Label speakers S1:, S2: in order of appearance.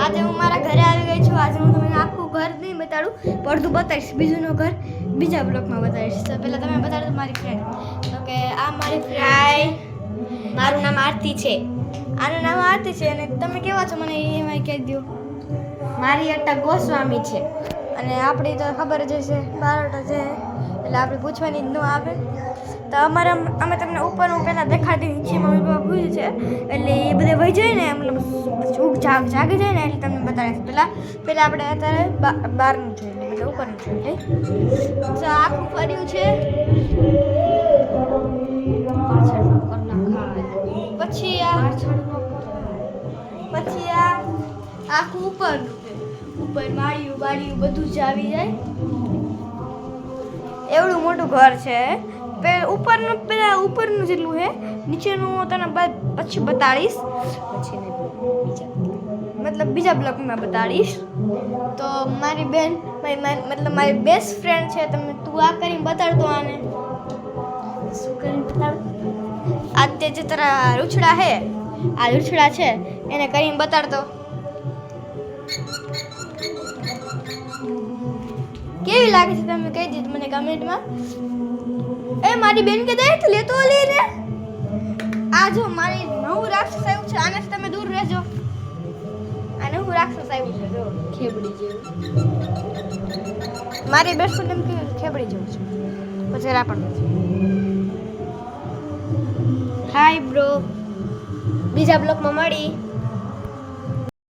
S1: આજે હું મારા ઘરે આવી ગઈ છું. આજે હું તમને આખું ઘર નહીં બતાડું, પડતું બતાવીશ. બીજુંનું ઘર બીજા બ્લોગમાં બતાવીશ. તો પહેલાં તમે બતાડો મારી ફ્રેન્ડ. તો કે આ મારી ફ્રેન્ડ,
S2: મારું નામ આરતી છે.
S1: આનું નામ આરતી છે. અને તમે કેવા છો મને એમાં કહી દો.
S2: મારી અટક ગોસ્વામી છે.
S1: અને આપણી તો ખબર જ હશે, બારોટો છે એટલે આપણે પૂછવાની જ ન આવે. તો અમે તમને ઉપરનું પહેલાં દેખાડી નીચે મમ્મી પપ્પા પૂછ્યું છે એટલે એ બધે વહી જાય ને મતલબ જાગી જાય ને એટલે તમને બતાવીશ. પહેલાં આપણે અત્યારે બહારનું છે એટલે ઉપરનું છે. તો આખું ફર્યું છે. પછી આ આખું ઉપરનું છે. ઉપર માળિયું બાળિયું બધું જ આવી જાય. એવડું મોટું ઘર છે. ઉપરનું જેટલું છે, નીચેનું તને પછી બતાડીશ. મતલબ બીજા બ્લોગમાં બતાડીશ. તો મારી બેન મતલબ મારી બેસ્ટ ફ્રેન્ડ છે. તું આ કરીને બતાડતો આને.
S2: શું કરીને બતાડું?
S1: આ તે જે તારા રૂછડા છે, આ રૂછડા છે એને કરીને બતાડતો. કેવી લાગે છે તમે કહી દીધું મને કમેન્ટમાં. એ મારી બેન કે દે તું લેતો લે રે. આ જો મારી નવું રાક્ષસ આવ્યું છે, આનાથી તમે દૂર રહેજો. આ નવું રાક્ષસ આવ્યું છે જો
S2: ખેબડી જેવું.
S1: મારી બેસ્ટ ફ્રેન્ડ એમ કે ખેબડી જેવું છે. પછી રાપણ
S2: હાય બ્રો, બીજા બ્લોગમાં મળી.